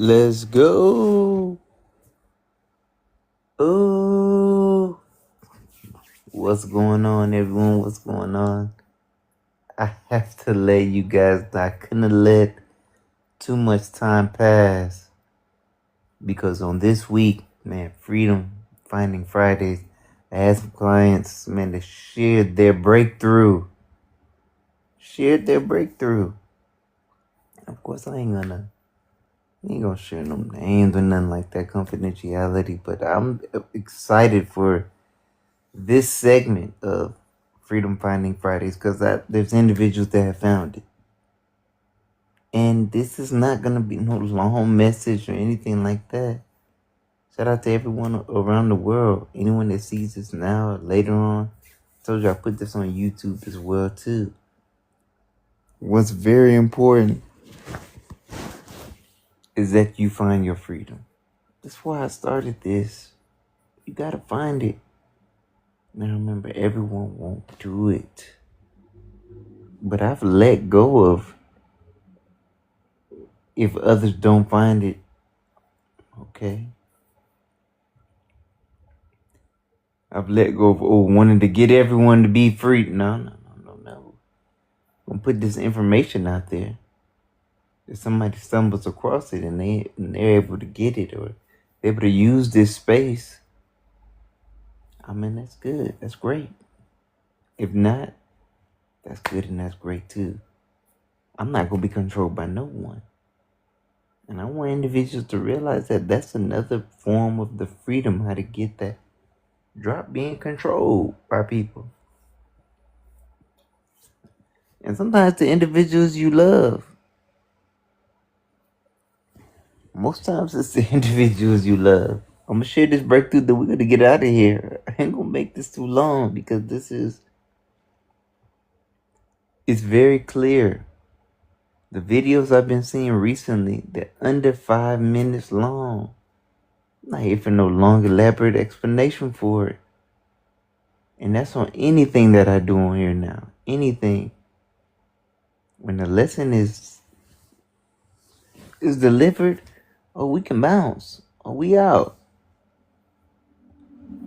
Let's go. Oh, what's going on, everyone? What's going on? I have to let you guys know I couldn't have let too much time pass because on this week, man, Freedom Finding Fridays, I had some clients, man, that shared their breakthrough. Of course, I ain't gonna share no names or nothing like that, confidentiality, but I'm excited for this segment of Freedom Finding Fridays because there's individuals that have found it. And this is not going to be no long message or anything like that. Shout out to everyone around the world. Anyone that sees this now or later on. I told you I put this on YouTube as well too. What's very important is that you find your freedom. That's why I started this. You got to find it. Now remember, everyone won't do it. But I've let go of if others don't find it. Okay. I've let go of wanting to get everyone to be free. No. I'm gonna put this information out there. If somebody stumbles across it and they're able to get it or able to use this space, I mean that's good. That's great. If not, that's good and that's great too. I'm not gonna be controlled by no one. And I want individuals to realize that that's another form of the freedom, how to get that. Drop being controlled by people. And sometimes the individuals you love. Most times it's the individuals you love. I'm going to share this breakthrough that we're going to get out of here. I ain't going to make this too long because it's very clear. The videos I've been seeing recently, they're under 5 minutes long. I'm not here for no long, elaborate explanation for it. And that's on anything that I do on here now. Anything. When the lesson is delivered, we can bounce. We out.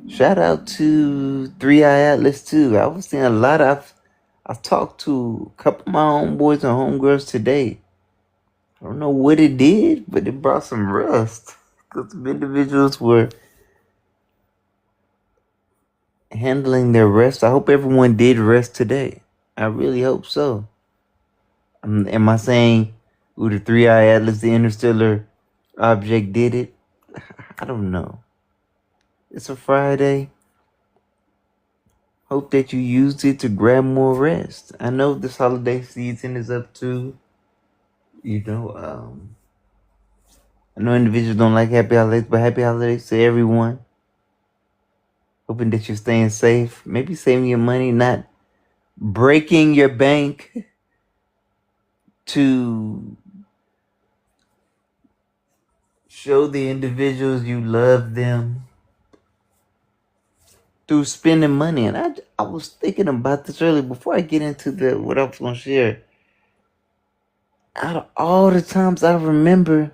Shout out to 3i Atlas too. I was seeing a lot of. I've talked to a couple of my homeboys and homegirls today. I don't know what it did, but it brought some rust. Because some individuals were handling their rest. I hope everyone did rest today. I really hope so. Am I saying the 3i Atlas, the interstellar object, did it? I don't know. It's a Friday. Hope that you used it to grab more rest. I know this holiday season is up to, I know individuals don't like happy holidays, but happy holidays to everyone. Hoping that you're staying safe. Maybe saving your money, not breaking your bank to show the individuals you love them through spending money. And I was thinking about this earlier before I get into what I was going to share. Out of all the times I remember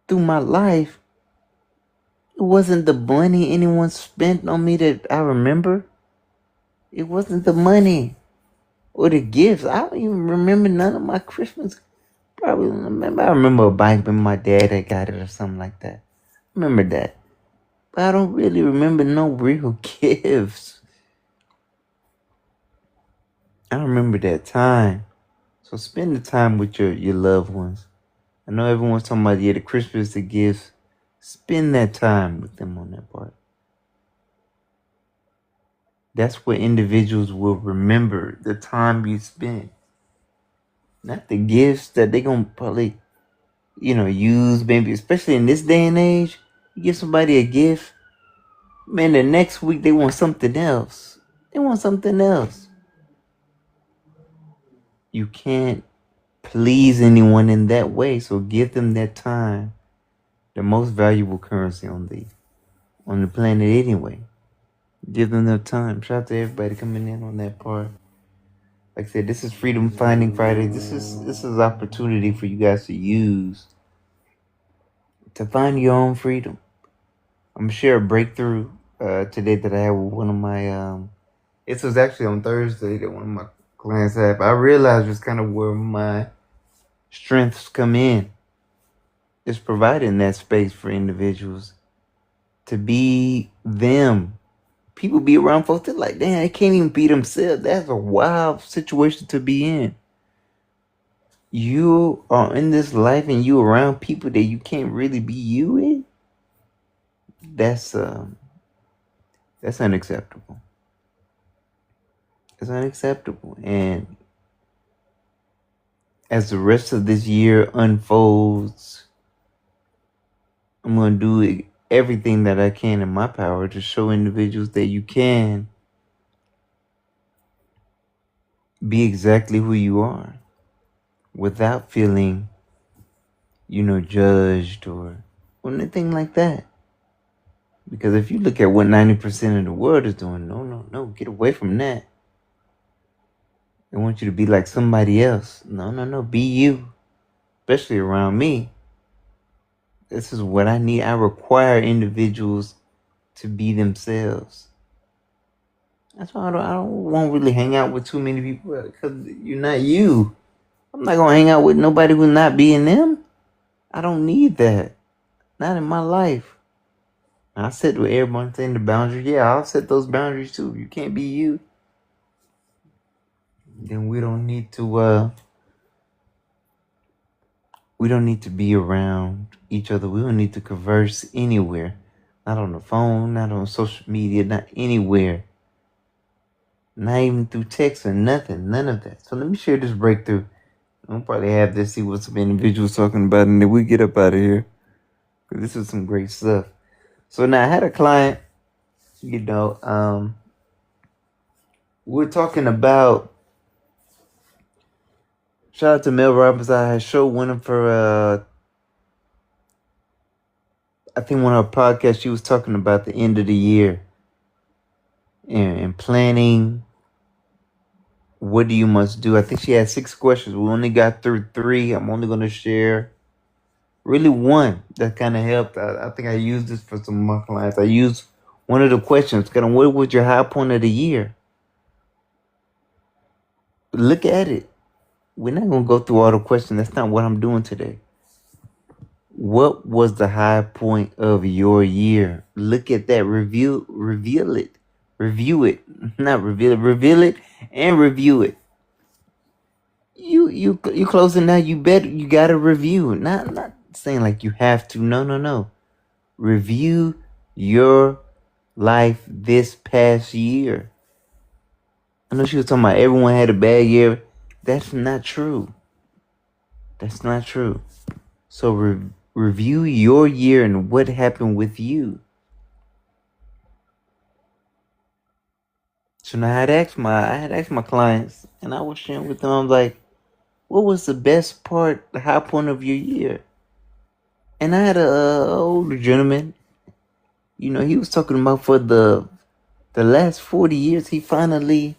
through my life, it wasn't the money anyone spent on me that I remember. It wasn't the money or the gifts. I don't even remember none of my Christmas. I remember a bike when my dad had got it or something like that. I remember that. But I don't really remember no real gifts. I remember that time. So spend the time with your loved ones. I know everyone's talking about, the Christmas, the gifts. Spend that time with them on that part. That's what individuals will remember, the time you spent. Not the gifts that they gonna probably, use, maybe, especially in this day and age. You give somebody a gift, man, the next week they want something else. You can't please anyone in that way, so give them that time. The most valuable currency on the planet anyway. Give them their time. Shout out to everybody coming in on that part. Like I said, this is Freedom Finding Friday. This is opportunity for you guys to use to find your own freedom. I'm gonna share a breakthrough today that I had with one of my it was actually on Thursday that one of my clients had. I realized just kind of where my strengths come in. It's providing that space for individuals to be them. People be around folks that like, damn, they can't even be themselves. That's a wild situation to be in. You are in this life and you around people that you can't really be you in. That's unacceptable. It's unacceptable. And as the rest of this year unfolds, I'm gonna do everything that I can in my power to show individuals that you can be exactly who you are without feeling, judged or anything like that. Because if you look at what 90% of the world is doing, no, get away from that. They want you to be like somebody else. No, be you. Especially around me. This is what I need. I require individuals to be themselves. That's why I don't want to really hang out with too many people because you're not you. I'm not going to hang out with nobody who's not being them. I don't need that. Not in my life. I set with everyone saying the boundaries. Yeah, I'll set those boundaries too. You can't be you. Then we don't need to be around each other. We don't need to converse anywhere. Not on the phone, not on social media, not anywhere. Not even through text or nothing. None of that. So let me share this breakthrough. I'll probably have this, see what some individuals talking about, and then we get up out of here. Because this is some great stuff. So now I had a client, we're talking about, shout out to Mel Robbins. I had showed one of her, I think one of her podcasts, she was talking about the end of the year and planning. What do you must do? I think she had 6 questions. We only got through 3. I'm only going to share really one that kind of helped. I think I used this for some of my clients. I used one of the questions. Kind of, what was your high point of the year? Look at it. We're not going to go through all the questions. That's not what I'm doing today. What was the high point of your year? Look at that. Reveal it. Review it. Not reveal it. Reveal it and review it. You closing now. You gotta review. Not saying like you have to. No. Review your life this past year. I know she was talking about everyone had a bad year. That's not true. That's not true. So review your year and what happened with you. So now I had asked my clients, and I was sharing with them. I'm like, what was the best part, the high point of your year? And I had a older gentleman. He was talking about for the last 40 years, he finally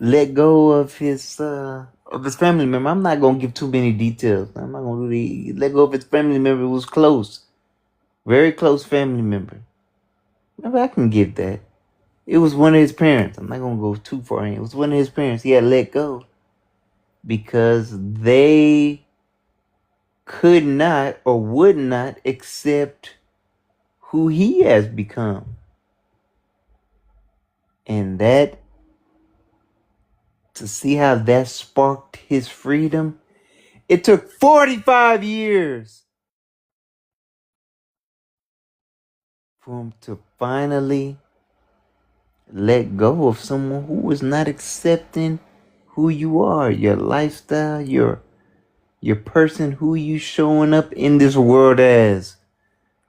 let go of his family member. I'm not gonna give too many details. I'm not gonna really let go of his family member who was close, very close family member. Maybe I can give that. It was one of his parents. I'm not gonna go too far in. It was one of his parents. He had let go because they could not or would not accept who he has become. And that, to see how that sparked his freedom, it took 45 years for him to finally let go of someone who was not accepting who you are, your lifestyle, your person, who you showing up in this world as.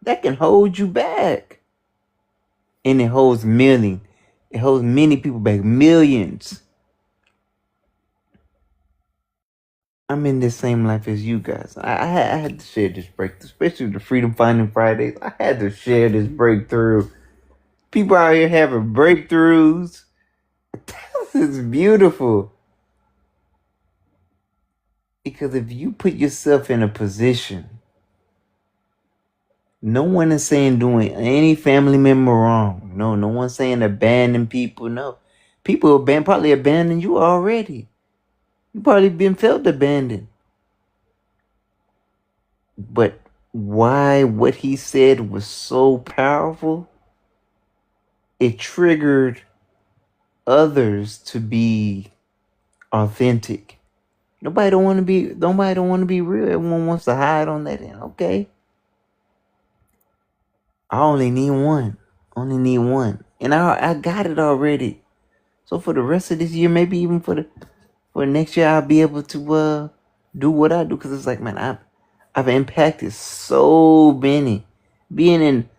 That can hold you back. And it holds many people back, millions. I'm in this same life as you guys. I had to share this breakthrough, especially the Freedom Finding Fridays. I had to share this breakthrough. People out here having breakthroughs. This is beautiful. Because if you put yourself in a position, no one is saying doing any family member wrong. No, no one's saying abandon people. No. People probably abandoned you already. You probably been felt abandoned. But why what he said was so powerful, it triggered others to be authentic. Nobody don't want to be real. Everyone wants to hide on that end. Okay. I only need one. Only need one. And I got it already. So for the rest of this year, maybe even for next year, I'll be able to do what I do, because it's like, man, I've impacted so many. Being in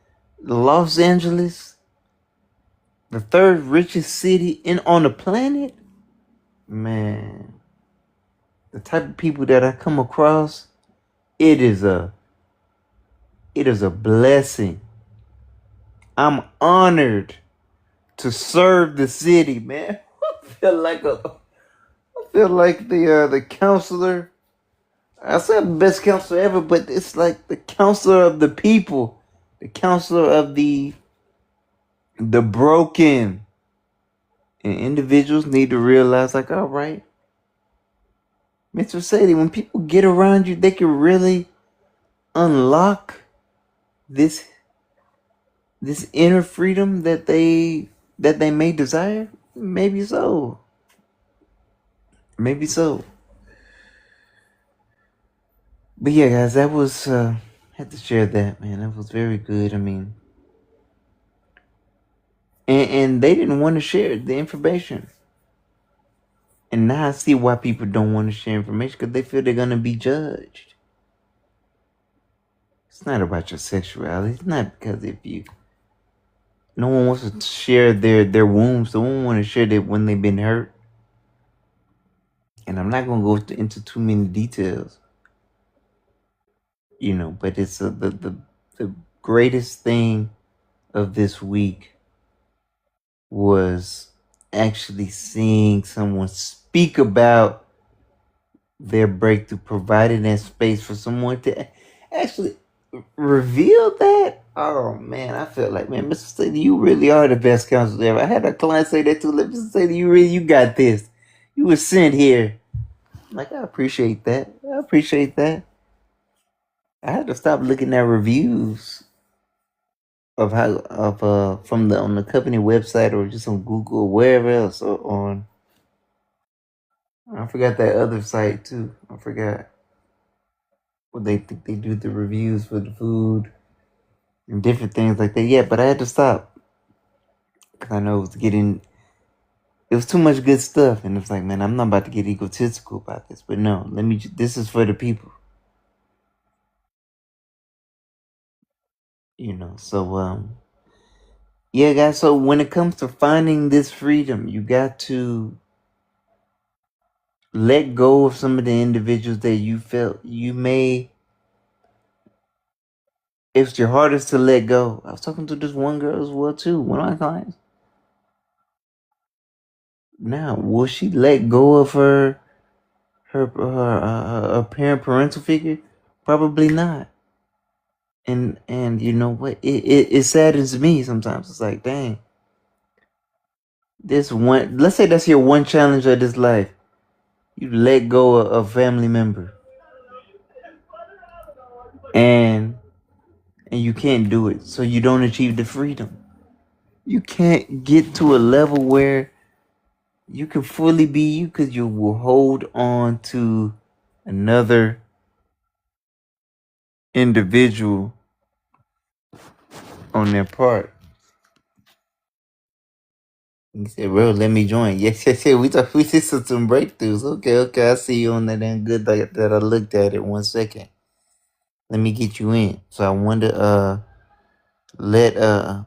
Los Angeles, the third richest city on the planet, man, the type of people that I come across, it is a blessing. I'm honored to serve the city, man. I feel like the counselor. I said the best counselor ever, but it's like the counselor of the people, the counselor of the broken. And individuals need to realize, like, all right, Mr. Saylee, when people get around you, they can really unlock this inner freedom that they may desire. Maybe so. Maybe so. But yeah, guys, that was had to share that, man. That was very good. I mean, and they didn't want to share the information. And now I see why people don't want to share information, because they feel they're gonna be judged. It's not about your sexuality. It's not because if you. No one wants to share their wounds. No one want to share that when they've been hurt. And I'm not gonna go into too many details, But it's the greatest thing of this week was actually seeing someone speak about their breakthrough, providing that space for someone to actually reveal that. Oh man, I felt like, man, Mr. Saylee, you really are the best counselor ever. I had a client say that too. Let Mr. Saylee, you got this. You were sent here. Like, I appreciate that. I appreciate that. I had to stop looking at reviews of how of from the on the company website or just on Google or wherever else, or on, I forgot that other site too. I forgot what they think they do, the reviews for the food and different things like that. Yeah, but I had to stop because I know it was too much good stuff, and it's like, man, I'm not about to get egotistical about this. But no, this is for the people, So yeah, guys. So when it comes to finding this freedom, you got to let go of some of the individuals that you felt you may. It's your hardest to let go. I was talking to this one girl as well too, one of my clients. Now, will she let go of her parent parental figure? Probably not. And you know what? It saddens me sometimes. It's like, dang, this one. Let's say that's your one challenge of this life. You let go of a family member, and you can't do it, so you don't achieve the freedom. You can't get to a level where you can fully be you, because you will hold on to another individual on their part. He said, bro, let me join. Yes, yes, yes. We did some breakthroughs. Okay. I see you on that damn good that I looked at it 1 second. Let me get you in. So I want to let let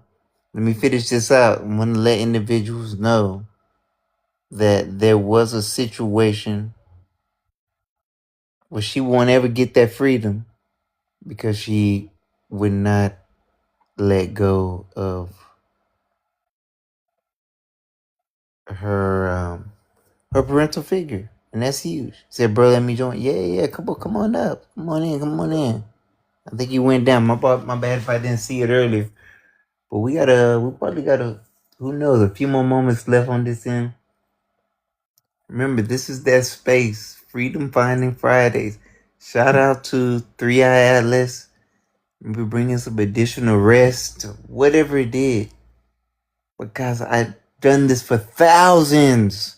me finish this out. I want to let individuals know that there was a situation where she won't ever get that freedom because she would not let go of her her parental figure. And that's huge. He said, bro, let me join. Yeah, come on up. Come on in. I think he went down. My bad if I didn't see it earlier. But we probably gotta, who knows, a few more moments left on this end. Remember, this is that space. Freedom Finding Fridays. Shout out to 3i Atlas. Maybe bringing some additional rest, whatever it did. Because I've done this for thousands.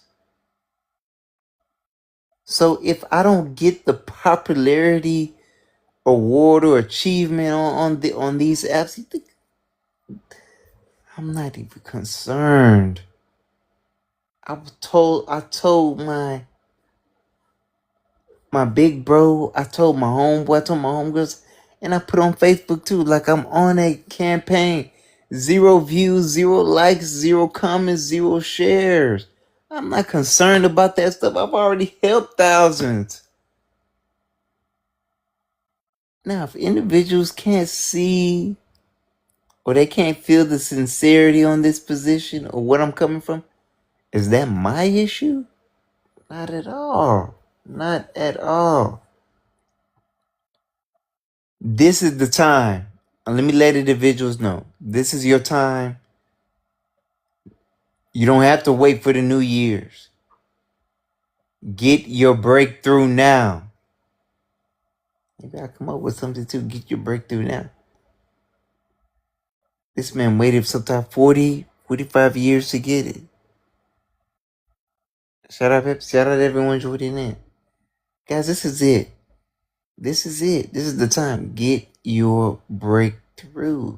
So if I don't get the popularity award or achievement on these apps, you think I'm not even concerned. I told my big bro, I told my homeboy, I told my homegirls, and I put on Facebook too, like I'm on a campaign. 0 views, 0 likes, 0 comments, 0 shares. I'm not concerned about that stuff. I've already helped thousands. Now, if individuals can't see or they can't feel the sincerity on this position or what I'm coming from, is that my issue? Not at all. Not at all. This is the time. And let me let individuals know. This is your time. You don't have to wait for the New Year's. Get your breakthrough now. Maybe I'll come up with something to get your breakthrough now. This man waited sometimes 40, 45 years to get it. Shout out everyone joining in. Guys, this is it. This is it. This is the time. Get your breakthrough.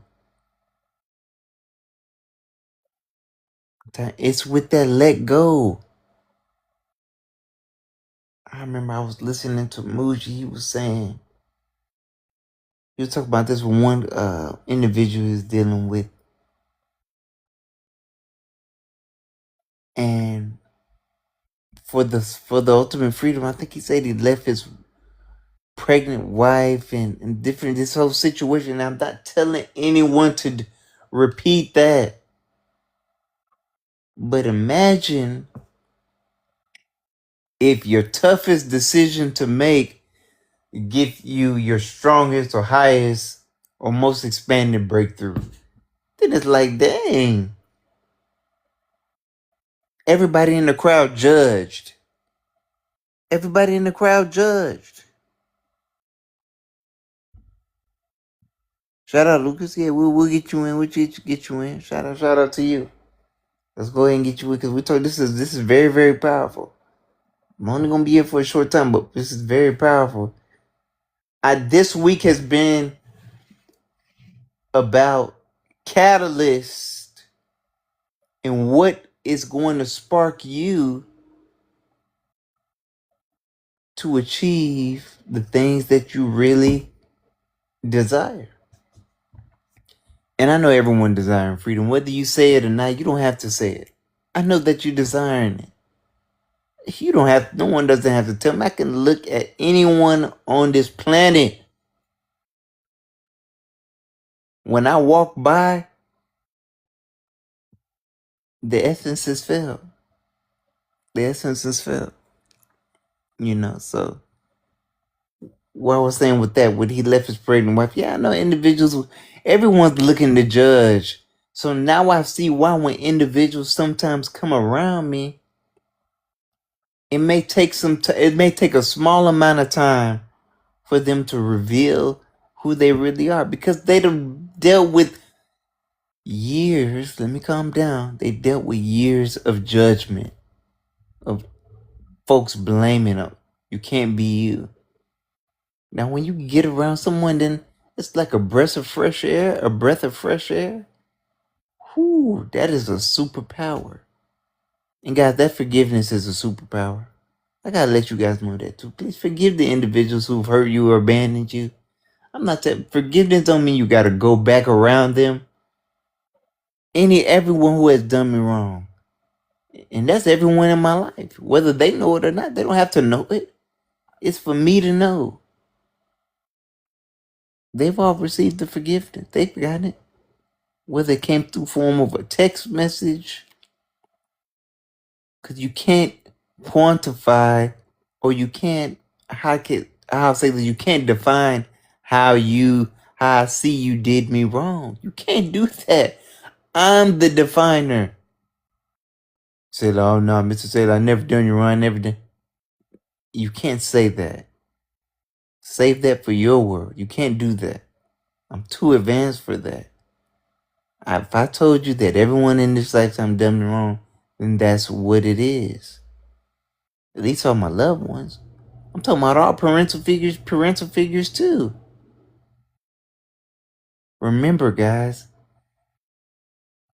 It's with that let go. I remember I was listening to Muji. He was talking about this one individual he's dealing with. And for the ultimate freedom, I think he said he left his pregnant wife and different, this whole situation. I'm not telling anyone to repeat that. But imagine if your toughest decision to make give you your strongest or highest or most expanded breakthrough. Then it's like, dang. Everybody in the crowd judged. Everybody in the crowd judged. Shout out, Lucas. Yeah, we'll get you in. We'll get you in. Shout out to you. Let's go ahead and get you in because we told this is very, very powerful. I'm only gonna be here for a short time, but this is very powerful. This week has been about catalyst and what is going to spark you to achieve the things that you really desire. And I know everyone desiring freedom. Whether you say it or not, you don't have to say it. I know that you're desiring it. You don't have, no one doesn't have to tell me. I can look at anyone on this planet. When I walk by, the essence is felt. The essence is felt. So what I was saying with that, when he left his pregnant wife, yeah, I know individuals, everyone's looking to judge. So now I see why when individuals sometimes come around me, it may take a small amount of time for them to reveal who they really are because they dealt with years. Let me calm down. They dealt with years of judgment, of folks blaming them. You can't be you. Now, when you get around someone, then it's like a breath of fresh air. A breath of fresh air. Whoo, that is a superpower. And guys, that forgiveness is a superpower. I gotta let you guys know that too. Please forgive the individuals who've hurt you or abandoned you. I'm not saying forgiveness don't mean you gotta go back around them. Everyone who has done me wrong. And that's everyone in my life. Whether they know it or not, they don't have to know it. It's for me to know. They've all received the forgiveness. They've gotten it. Whether it came through form of a text message. Because you can't quantify or you can't. How say that you can't define how I see you did me wrong. You can't do that. I'm the definer. Say, oh no, Mr. Saylee, I never done you wrong. I never done. You can't say that. Save that for your world. You can't do that. I'm too advanced for that. If I told you that everyone in this lifetime done me wrong, then that's what it is. At least all my loved ones. I'm talking about all parental figures too. Remember, guys,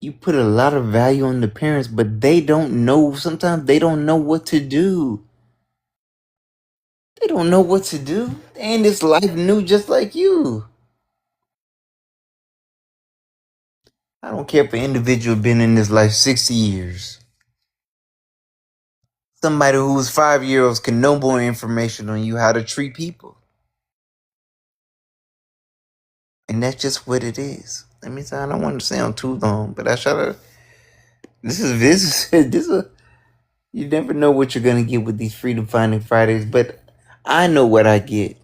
you put a lot of value on the parents, but they don't know. Sometimes they don't know what to do. They don't know what to do. They in this life new just like you. I don't care if an individual been in this life 60 years. Somebody who was 5 years can know more information on you how to treat people. And that's just what it is. Let me say, I don't want to sound too long, but I try to. This is. You never know what you're gonna get with these Freedom Finding Fridays, but I know what I get.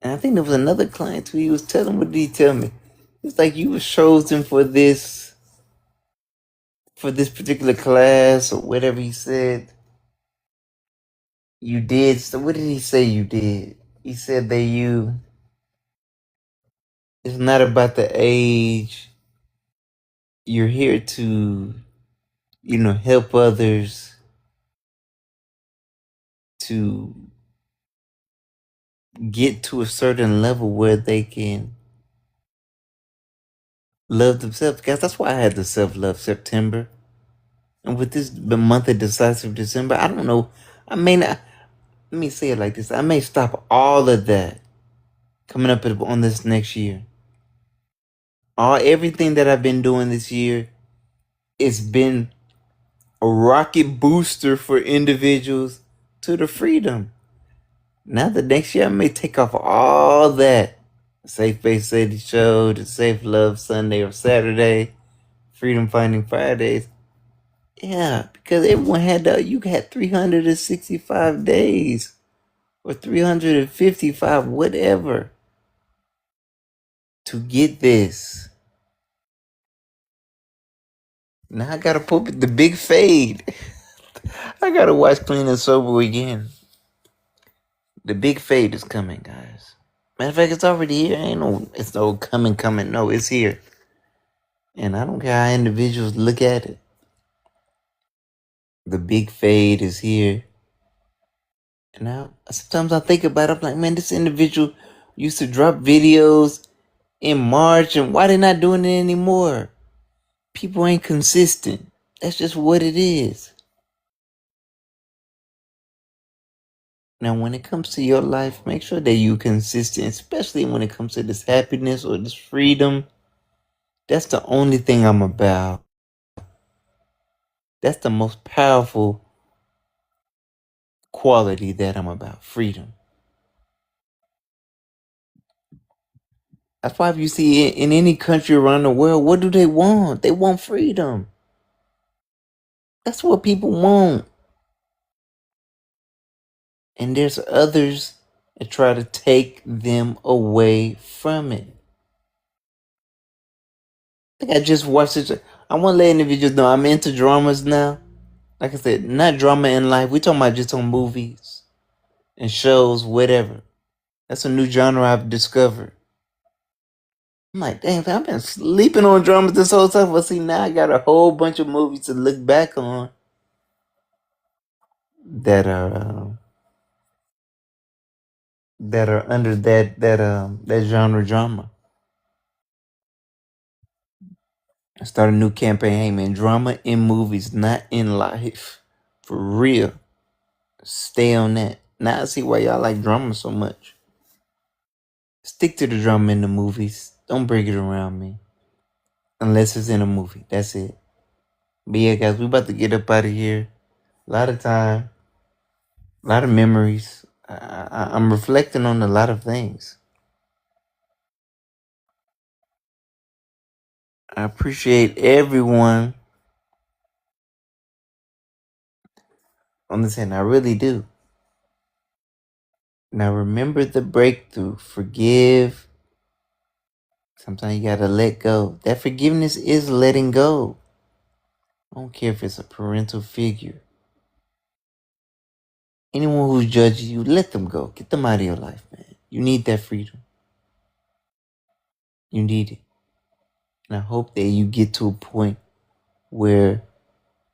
And I think there was another client who he was telling. What did he tell me? It's like you was chosen for this particular class or whatever he said. You did. So what did he say you did? He said that you. It's not about the age. You're here to, help others to get to a certain level where they can love themselves. Guys, that's why I had the self love September. And with this the month of decisive December, I don't know. I may not. Let me say it like this. I may stop all of that coming up on this next year. Everything that I've been doing this year, it's been a rocket booster for individuals to the freedom. Now the next year I may take off all that. Safe Face City Show, the Safe Love Sunday or Saturday, Freedom Finding Fridays. Yeah, because everyone you had 365 days or 355, whatever, to get this. Now I gotta put the big fade. I gotta watch Clean and Sober again. The big fade is coming, guys. Matter of fact, it's already here. It's no coming. No, it's here. And I don't care how individuals look at it. The big fade is here. And now, sometimes I think about it, I'm like, man, this individual used to drop videos in March, and why they not doing it anymore? People ain't consistent. That's just what it is. Now, when it comes to your life, make sure that you consistent, especially when it comes to this happiness or this freedom. That's the only thing I'm about. That's the most powerful quality that I'm about. Freedom. That's why if you see in any country around the world, what do they want? They want freedom. That's what people want. And there's others that try to take them away from it. I think I just watched it. I want to let individuals know I'm into dramas now. Like I said, not drama in life. We're talking about just on movies and shows, whatever. That's a new genre I've discovered. I'm like, damn, I've been sleeping on dramas this whole time. Well, see, now I got a whole bunch of movies to look back on that are under that genre drama. I start a new campaign. Hey man, drama in movies, not in life. For real. Stay on that. Now I see why y'all like drama so much. Stick to the drama in the movies. Don't bring it around me. Unless it's in a movie. That's it. But yeah, guys, we about to get up out of here. A lot of time. A lot of memories. I'm reflecting on a lot of things. I appreciate everyone Understand? I really do. Now remember the breakthrough. Forgive. Sometimes you gotta let go. That forgiveness is letting go. I don't care if it's a parental figure. Anyone who's judging you, let them go. Get them out of your life, man. You need that freedom. You need it. And I hope that you get to a point where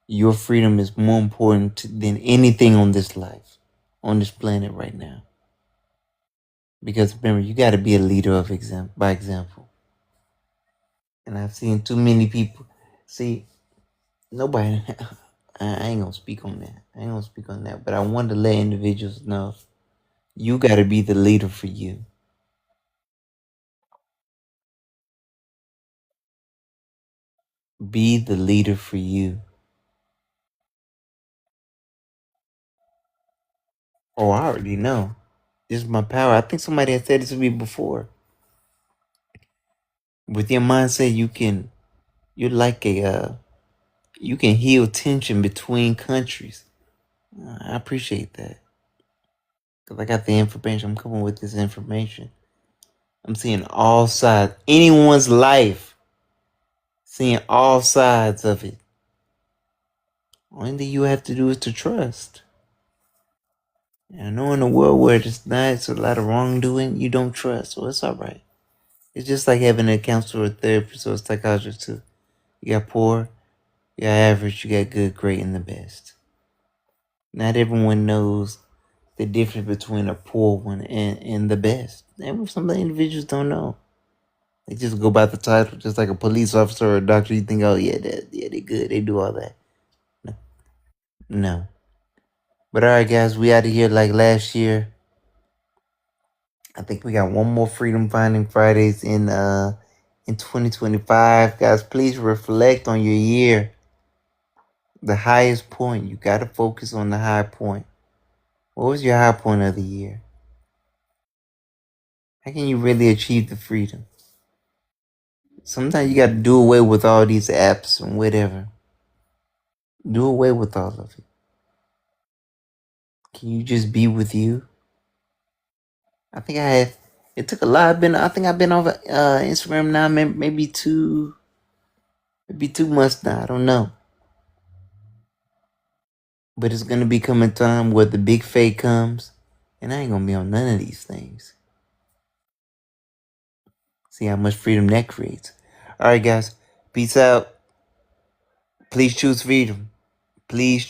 your freedom is more important than anything on this life, on this planet right now. Because remember, you got to be a leader of by example. And I've seen too many people. See, nobody. I ain't gonna speak on that. I ain't gonna speak on that. But I want to let individuals know you got to be the leader for you. Be the leader for you. Oh, I already know. This is my power. I think somebody had said this to me before. With your mindset, you're like you can heal tension between countries. I appreciate that. Because I got the information. I'm coming with this information. I'm seeing all sides. Anyone's life. Seeing all sides of it. Only thing you have to do is to trust. And I know in a world where it's a lot of wrongdoing, you don't trust. So it's alright. It's just like having a counselor or a therapist or a psychologist too. You got poor, you got average, you got good, great, and the best. Not everyone knows the difference between a poor one and the best. And some individuals don't know. They just go by the title, just like a police officer or a doctor. You think, oh yeah, they good, they do all that. No. But alright guys, we out of here like last year. I think we got one more Freedom Finding Fridays in 2025. Guys, please reflect on your year. The highest point. You gotta focus on the high point. What was your high point of the year? How can you really achieve the freedom? Sometimes you gotta do away with all these apps and whatever. Do away with all of it. Can you just be with you? I think I had. It took a lot. I think I've been on Instagram now, maybe 2 months now. I don't know. But it's gonna become a time where the big fake comes, and I ain't gonna be on none of these things. See how much freedom that creates. All right, guys. Peace out. Please choose freedom. Please